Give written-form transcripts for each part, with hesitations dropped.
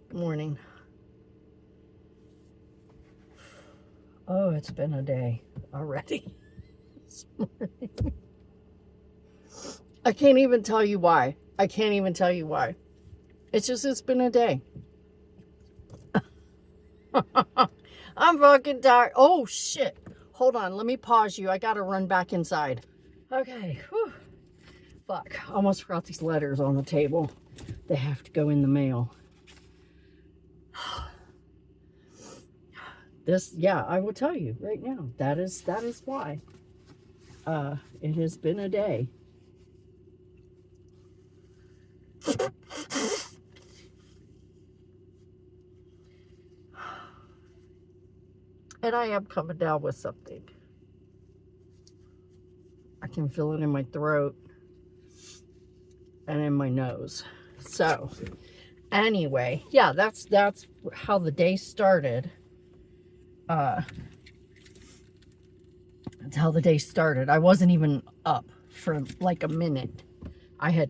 Good morning. Oh, it's been a day already this morning. I can't even tell you why. It's been a day. I'm fucking tired. Oh, shit. Hold on. Let me pause you. I gotta run back inside. Okay. Whew. Fuck. I almost forgot these letters on the table. They have to go in the mail. I will tell you right now. That is why. It has been a day. And I am coming down with something. I can feel it in my throat and in my nose. So, anyway, yeah, that's how the day started. That's how the day started. I wasn't even up for like a minute. I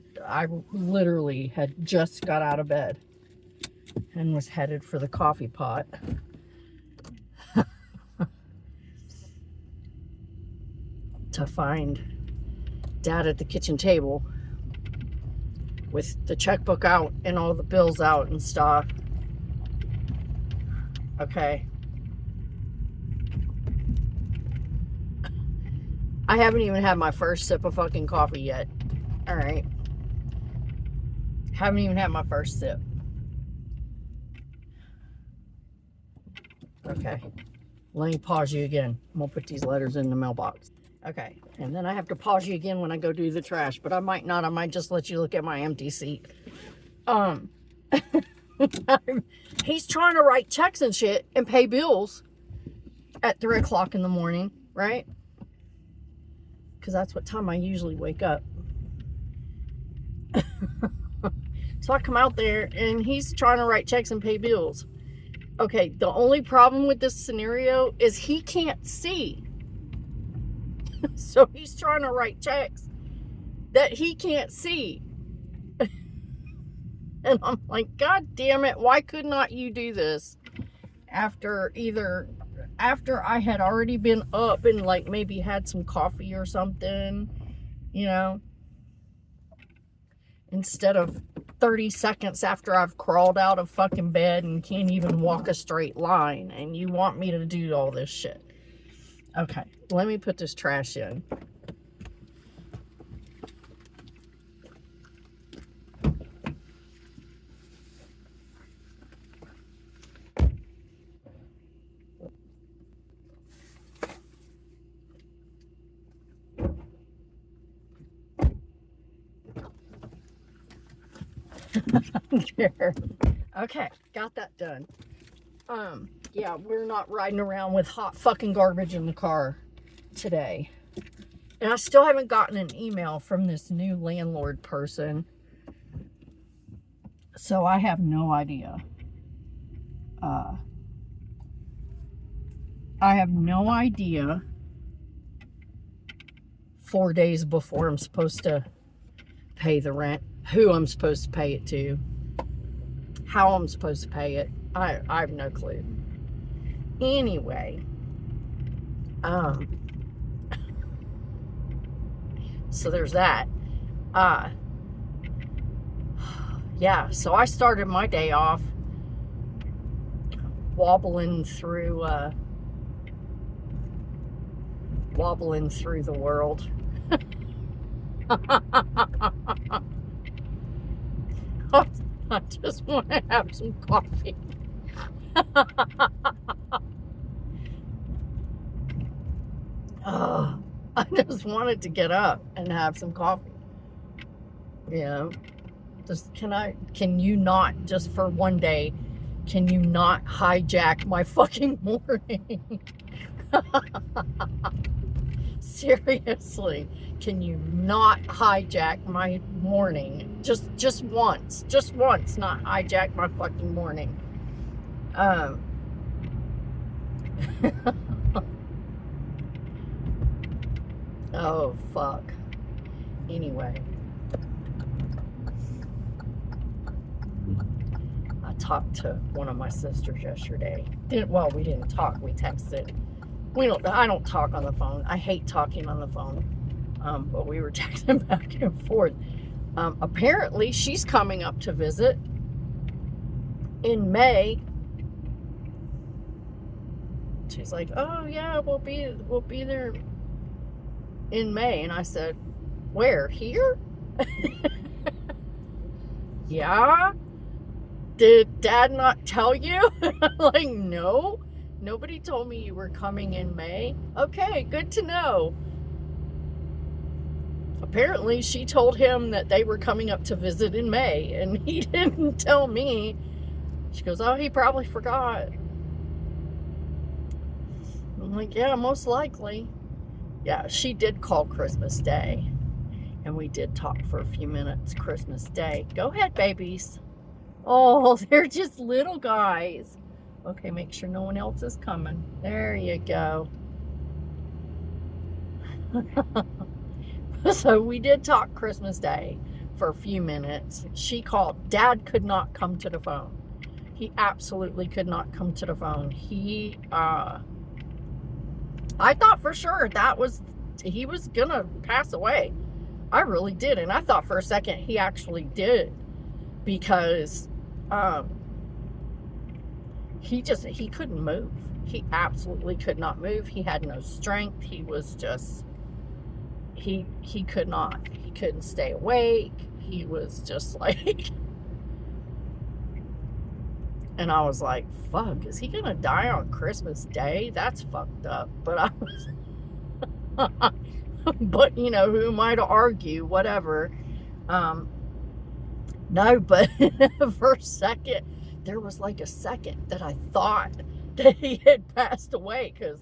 literally had just got out of bed and was headed for the coffee pot. To find Dad at the kitchen table with the checkbook out and all the bills out and stuff. Okay. I haven't even had my first sip of fucking coffee yet. All right. Haven't even had my first sip. Okay. Let me pause you again. I'm going to put these letters in the mailbox. Okay. And then I have to pause you again when I go do the trash. But I might not. I might just let you look at my empty seat. He's trying to write checks and shit and pay bills at 3 o'clock in the morning, right? Because that's what time I usually wake up. So I come out there and he's trying to write checks and pay bills. Okay, the only problem with this scenario is he can't see. So he's trying to write checks that he can't see. And I'm like, God damn it, why could not you do this after I had already been up and like maybe had some coffee or something, you know, instead of 30 seconds after I've crawled out of fucking bed and can't even walk a straight line, and you want me to do all this shit. Okay, let me put this trash in. Okay, got that done. Yeah, we're not riding around with hot fucking garbage in the car today. And I still haven't gotten an email from this new landlord person. So I have no idea. I have no idea 4 days before I'm supposed to pay the rent, who I'm supposed to pay it to, how I'm supposed to pay it. I have no clue. Anyway, so there's that. Yeah, so I started my day off wobbling through the world. I just want to have some coffee. I just wanted to get up and have some coffee. You know, can you not, just for one day, can you not hijack my fucking morning? Seriously, can you not hijack my morning? Just once, not hijack my fucking morning. Oh, fuck. Anyway. I talked to one of my sisters yesterday. Well, we didn't talk. We texted. I don't talk on the phone. I hate talking on the phone. But we were texting back and forth. Apparently, she's coming up to visit in May. She's like, "Oh yeah, we'll be there in May." And I said, "Where? Here?" Yeah. Did Dad not tell you? Like, no. Nobody told me you were coming in May. Okay, good to know. Apparently, she told him that they were coming up to visit in May, and he didn't tell me. She goes, "Oh, he probably forgot." I'm like, yeah, most likely. Yeah, she did call Christmas Day, and we did talk for a few minutes Christmas Day. Go ahead, babies. Oh, they're just little guys. Okay, make sure no one else is coming. There you go. So we did talk Christmas Day for a few minutes. She called. Dad could not come to the phone. He absolutely could not come to the phone. I thought for sure he was gonna pass away. I really did. And I thought for a second he actually did, because he couldn't move. He absolutely could not move. He had no strength. He was just, he couldn't stay awake. He was just like, and I was like, fuck, is he gonna die on Christmas Day? That's fucked up. But I was, but who am I to argue? Whatever. No, but for a second, there was like a second that I thought that he had passed away, because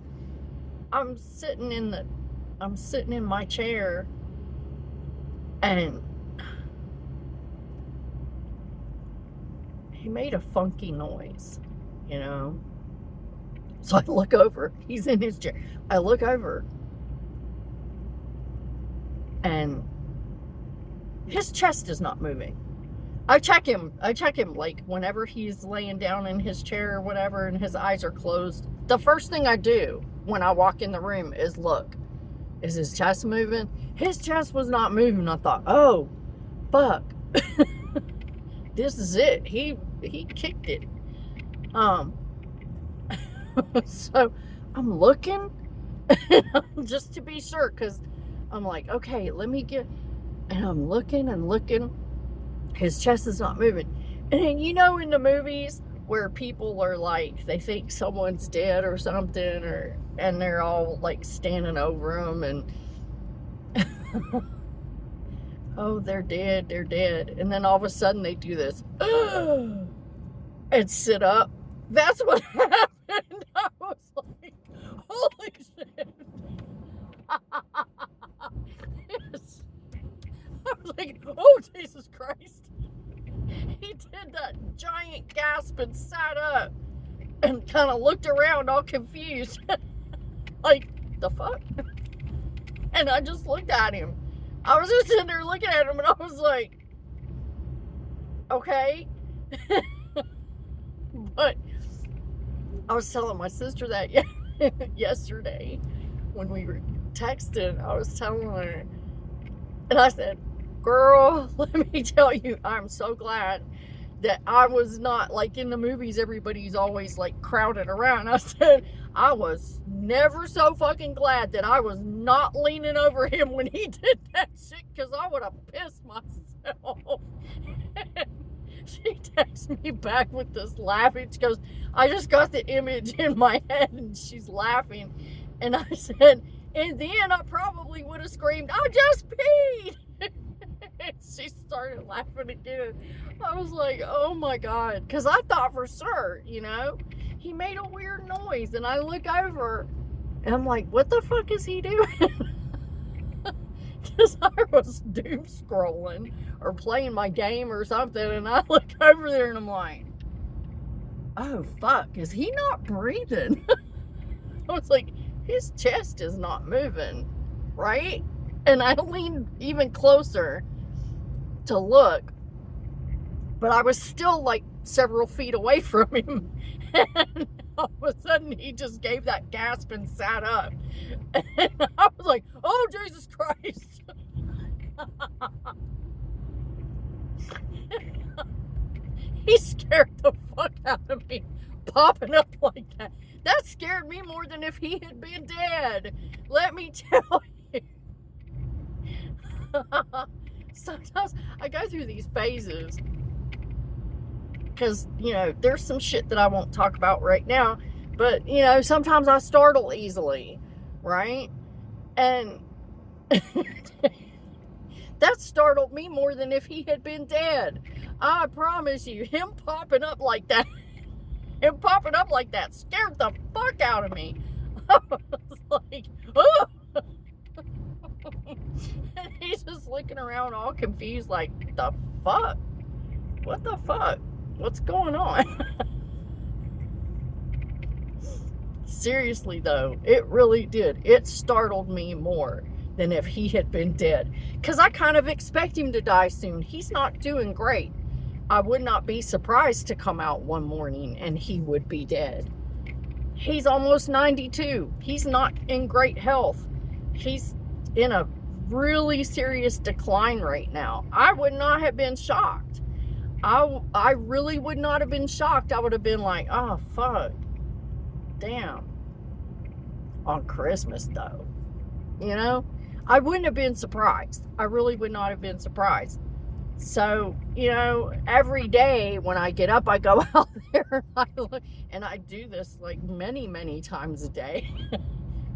I'm sitting in my chair, and he made a funky noise, So I look over. He's in his chair. I look over, and his chest is not moving. I check him like whenever he's laying down in his chair or whatever and his eyes are closed. The first thing I do when I walk in the room is look. Is his chest moving? His chest was not moving. I thought, oh, fuck. This is it. He kicked it. So I'm looking just to be sure, because I'm like, okay, let me get, and I'm looking and looking. His chest is not moving. And in the movies where people are like, they think someone's dead or something, and they're all like standing over them and oh, they're dead. And then all of a sudden they do this and sit up. That's what happened. I was like, holy shit. Yes. I was like, oh, Jesus Christ. He did that giant gasp and sat up and kind of looked around all confused. Like, the fuck? And I just looked at him. I was just sitting there looking at him, and I was like, okay. But I was telling my sister that yesterday when we were texting. I was telling her, and I said, girl, let me tell you, I'm so glad that I was not like in the movies. Everybody's always like crowded around. I said, I was never so fucking glad that I was not leaning over him when he did that shit, because I would have pissed myself. She texts me back with this laughing. She goes, I just got the image in my head, and she's laughing. And I said, and then I probably would have screamed, I just peed. And she started laughing again. I was like, oh my God. Because I thought for sure, he made a weird noise. And I look over, and I'm like, what the fuck is he doing? Because I was doom scrolling or playing my game or something. And I look over there, and I'm like, oh fuck, is he not breathing? I was like, his chest is not moving, right? And I leaned even closer to look, But I was still like several feet away from him. And all of a sudden he just gave that gasp and sat up. And I was like, oh, Jesus Christ. He scared the fuck out of me, popping up like that. That scared me more than if he had been dead. Let me tell you. Sometimes I go through these phases because, you know, there's some shit that I won't talk about right now, but, you know, sometimes I startle easily, right? And that startled me more than if he had been dead. I promise you, him popping up like that scared the fuck out of me. I was like, oh! And he's just looking around all confused like, the fuck? What the fuck? What's going on? Seriously though, it really did. It startled me more than if he had been dead. Because I kind of expect him to die soon. He's not doing great. I would not be surprised to come out one morning and he would be dead. He's almost 92. He's not in great health. He's in a really serious decline right now. I would not have been shocked. I really would not have been shocked. I would have been like, oh, fuck. Damn. On Christmas, though. You know? I wouldn't have been surprised. I really would not have been surprised. So, you know, every day when I get up, I go out there and I look, and I do this like many, many times a day.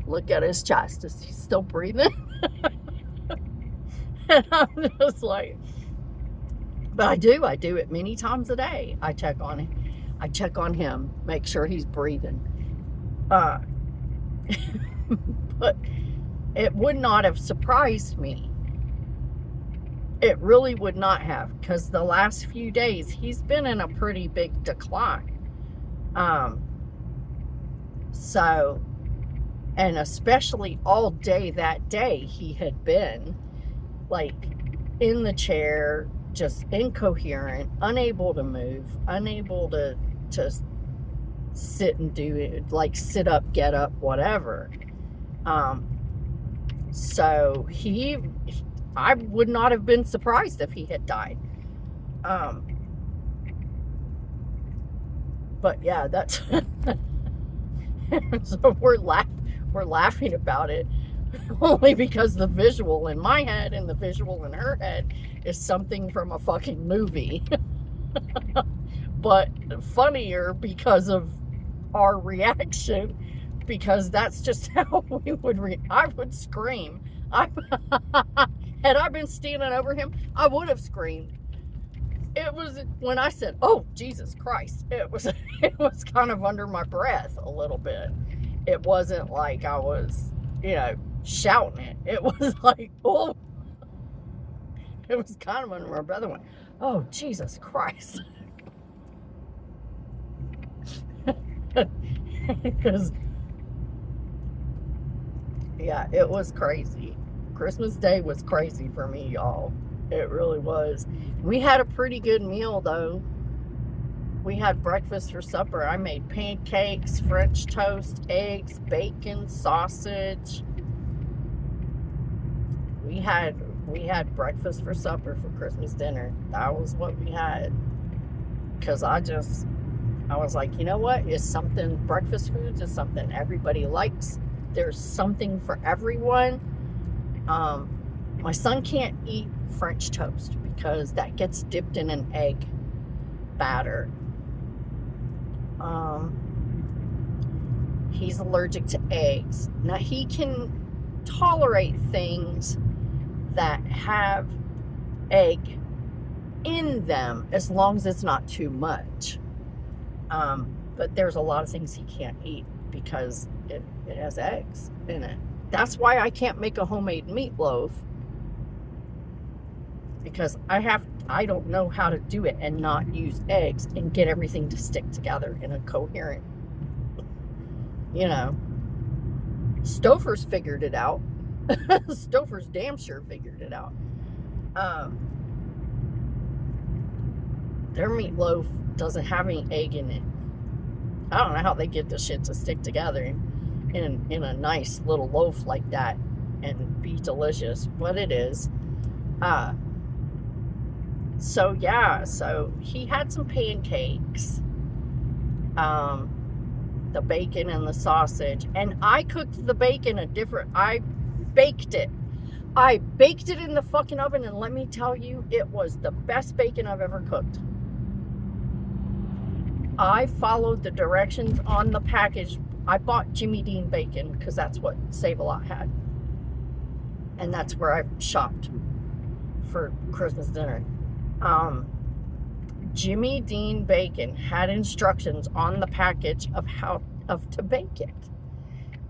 Look at his chest. Is he still breathing? And I'm just like, but I do it many times a day. I check on him. I check on him, make sure he's breathing. But it would not have surprised me. It really would not have, because the last few days he's been in a pretty big decline. So, and especially all day that day, he had been like in the chair, just incoherent, unable to move, unable to sit and do it, like sit up, get up, whatever. So I would not have been surprised if he had died. But yeah, that's so we're laughing about it only because the visual in my head and the visual in her head is something from a fucking movie. But funnier because of our reaction, because that's just how we would I would scream. Had I been standing over him, I would have screamed. It was when I said, "Oh, Jesus Christ," it was kind of under my breath a little bit. It wasn't like I was, you know, shouting it. It was like, oh, it was kind of under my breath. I went, "Oh, Jesus Christ." Because, yeah, it was crazy. Christmas Day was crazy for me, y'all. It really was. We had a pretty good meal, though. We had breakfast for supper. I made pancakes, French toast, eggs, bacon, sausage. We had breakfast for supper for Christmas dinner. That was what we had. Because I was like, you know what? Breakfast foods is something everybody likes. There's something for everyone. My son can't eat French toast because that gets dipped in an egg batter. He's allergic to eggs. Now, he can tolerate things that have egg in them as long as it's not too much. But there's a lot of things he can't eat because it has eggs in it. That's why I can't make a homemade meatloaf, because I don't know how to do it and not use eggs and get everything to stick together in a coherent, you know. Stouffer's figured it out. Stouffer's damn sure figured it out. their meatloaf doesn't have any egg in it. I don't know how they get the shit to stick together in a nice little loaf like that and be delicious, but it is. So yeah, so he had some pancakes, the bacon and the sausage, and I cooked the bacon I baked it. I baked it in the fucking oven, and let me tell you, it was the best bacon I've ever cooked. I followed the directions on the package. I bought Jimmy Dean bacon because that's what Save-A-Lot had. And that's where I shopped for Christmas dinner. Jimmy Dean bacon had instructions on the package of how to bake it.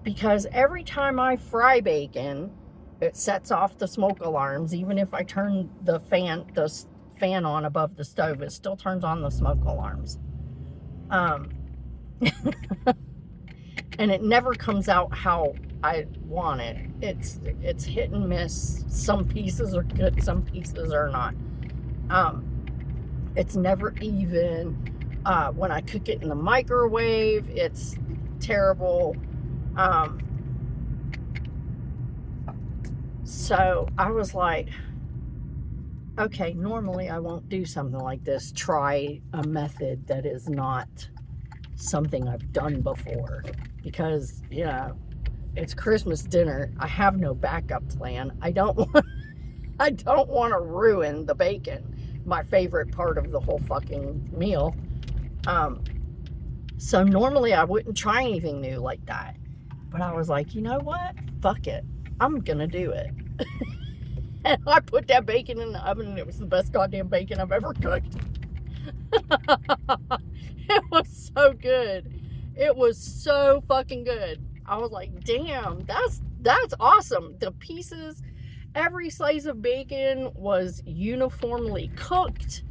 Because every time I fry bacon, it sets off the smoke alarms. Even if I turn the fan on above the stove, it still turns on the smoke alarms. And it never comes out how I want it. It's hit and miss. Some pieces are good, some pieces are not. It's never even. When I cook it in the microwave, it's terrible. So I was like, okay, normally I won't do something like this. Try a method that is not something I've done before, because it's Christmas dinner. I have no backup plan. I don't want to ruin the bacon, my favorite part of the whole fucking meal. So normally I wouldn't try anything new like that, but I was like, you know what? Fuck it. I'm gonna do it. And I put that bacon in the oven, and it was the best goddamn bacon I've ever cooked. It was so good. It was so fucking good. I was like, damn, that's awesome. The pieces, every slice of bacon was uniformly cooked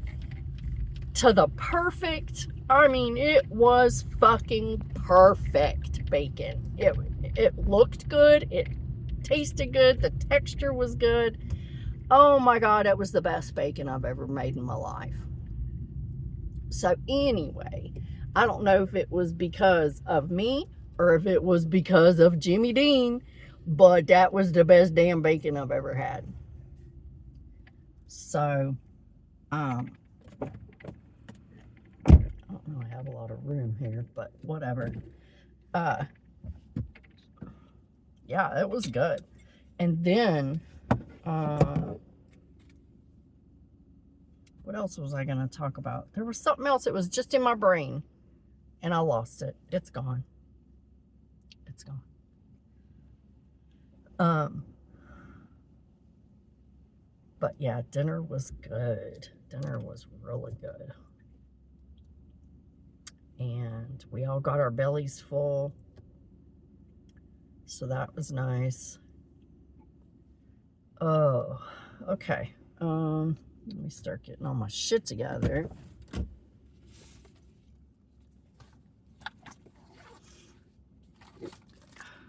to the perfect. I mean, it was fucking perfect bacon. It looked good. It tasted good. The texture was good. Oh my God, it was the best bacon I've ever made in my life. So anyway, I don't know if it was because of me or if it was because of Jimmy Dean, but that was the best damn bacon I've ever had. So, I don't know, I have a lot of room here, but whatever. Yeah, it was good. And then, what else was I going to talk about? There was something else that was just in my brain, and I lost it. It's gone. It's gone. But yeah, dinner was good. Dinner was really good. And we all got our bellies full. So that was nice. Oh, okay. Let me start getting all my shit together.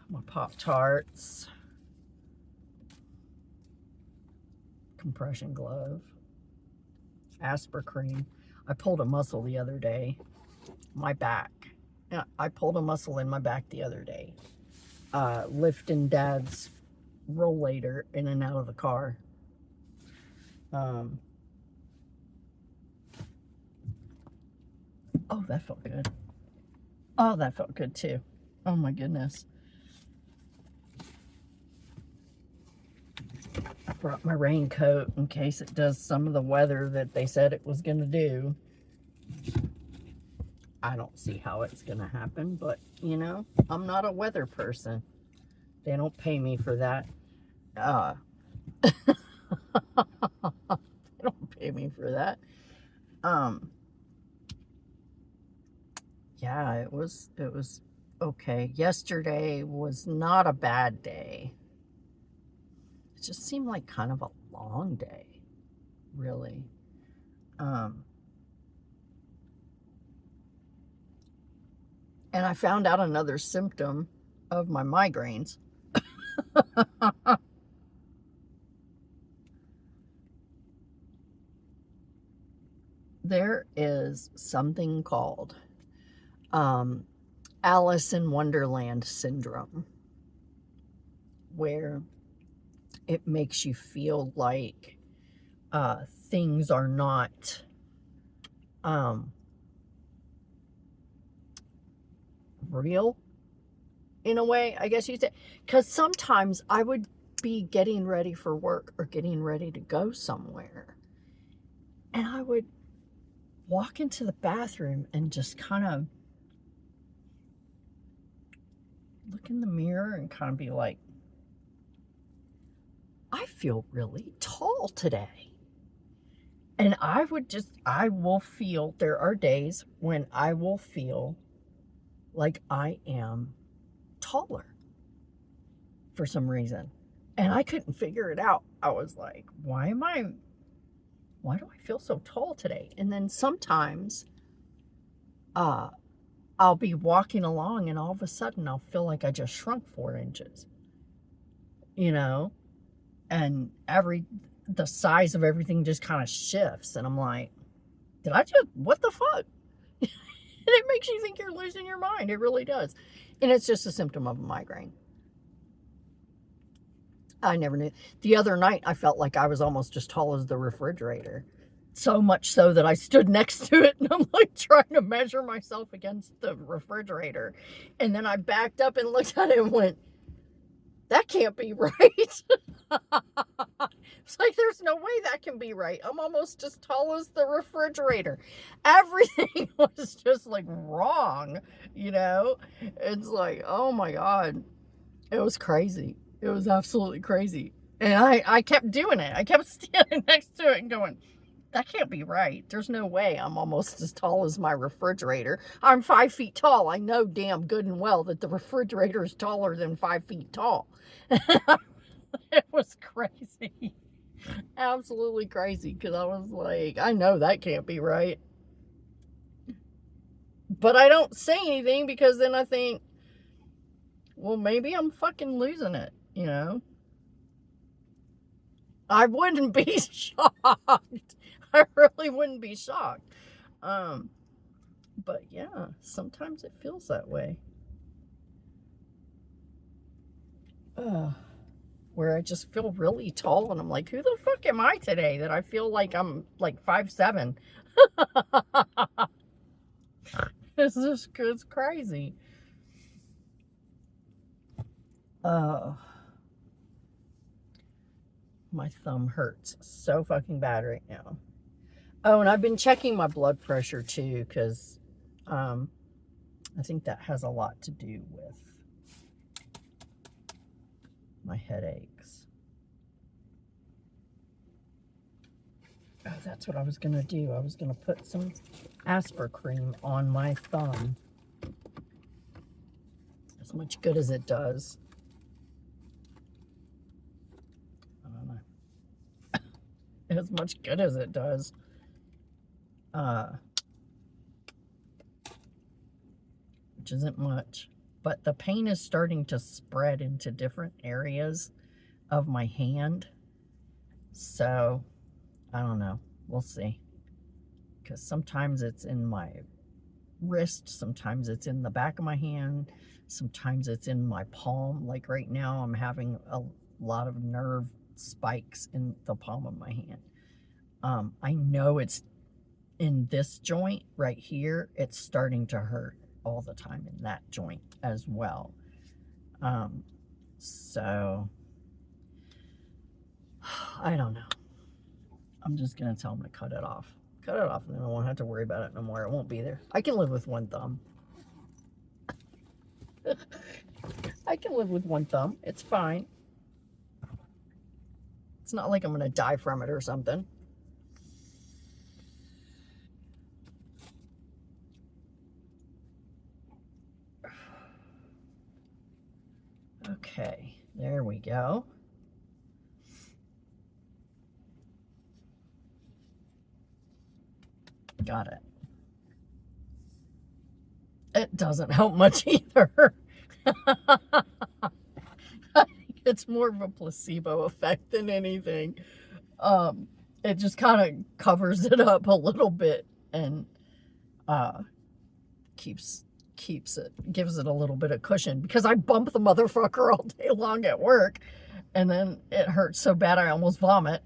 My Pop-Tarts. Compression glove. Aspercream. I pulled a muscle the other day. My back. Yeah, I pulled a muscle in my back the other day. Lifting Dad's rollator in and out of the car. Oh, that felt good. Oh, that felt good too. Oh my goodness. I brought my raincoat in case it does some of the weather that they said it was going to do. I don't see how it's going to happen, but I'm not a weather person. They don't pay me for that. They don't pay me for that. Yeah, it was okay. Yesterday was not a bad day. It just seemed like kind of a long day, really. And I found out another symptom of my migraines. there is something called Alice in Wonderland syndrome, where it makes you feel like things are not real, in a way, I guess you'd say. Because sometimes I would be getting ready for work or getting ready to go somewhere, and I would walk into the bathroom and just kind of look in the mirror and kind of be like, I feel really tall today. And I will feel, there are days when I will feel like I am taller for some reason. And I couldn't figure it out. I was like, why do I feel so tall today? And then sometimes I'll be walking along and all of a sudden I'll feel like I just shrunk 4 inches, you know, and the size of everything just kind of shifts. And I'm like, what the fuck? And it makes you think you're losing your mind. It really does. And it's just a symptom of a migraine. I never knew. The other night, I felt like I was almost as tall as the refrigerator. So much so that I stood next to it and I'm like trying to measure myself against the refrigerator. And then I backed up and looked at it and went, that can't be right. It's like, there's no way that can be right. I'm almost as tall as the refrigerator. Everything was just like wrong, you know? It's like, oh my God. It was crazy. It was absolutely crazy. And I kept doing it. I kept standing next to it and going, that can't be right. There's no way I'm almost as tall as my refrigerator. I'm 5 feet tall. I know damn good and well that the refrigerator is taller than 5 feet tall. It was crazy. Absolutely crazy. Because I was like, I know that can't be right. But I don't say anything because then I think, well, maybe I'm fucking losing it, you know? I wouldn't be shocked. I really wouldn't be shocked. But yeah, sometimes it feels that way. Where I just feel really tall and I'm like, who the fuck am I today that I feel like I'm like 5'7"? It's crazy. My thumb hurts so fucking bad right now. Oh, and I've been checking my blood pressure too, because I think that has a lot to do with my headaches. Oh, that's what I was going to do. I was going to put some Aspercream on my thumb. As much good as it does. I don't know. As much good as it does. Which isn't much. But the pain is starting to spread into different areas of my hand. So, I don't know. We'll see. Because sometimes it's in my wrist. Sometimes it's in the back of my hand. Sometimes it's in my palm. Like right now, I'm having a lot of nerve spikes in the palm of my hand. I know it's in this joint right here. It's starting to hurt all the time in that joint as well. So I don't know. I'm just gonna tell them to cut it off. Cut it off and then I won't have to worry about it no more. It won't be there. I can live with one thumb. I can live with one thumb. It's fine. It's not like I'm gonna die from it or something. Okay, there we go. Got it. It doesn't help much either. It's more of a placebo effect than anything. It just kind of covers it up a little bit, and gives it a little bit of cushion, because I bump the motherfucker all day long at work, and then it hurts so bad I almost vomit.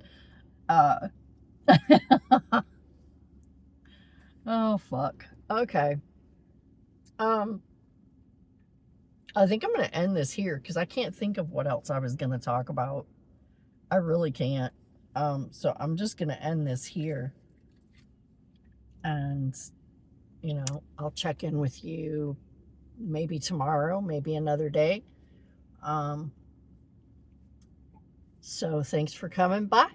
Oh fuck. Okay. I think I'm going to end this here because I can't think of what else I was going to talk about. I really can't. So I'm just going to end this here. And, I'll check in with you maybe tomorrow, maybe another day. So thanks for coming by.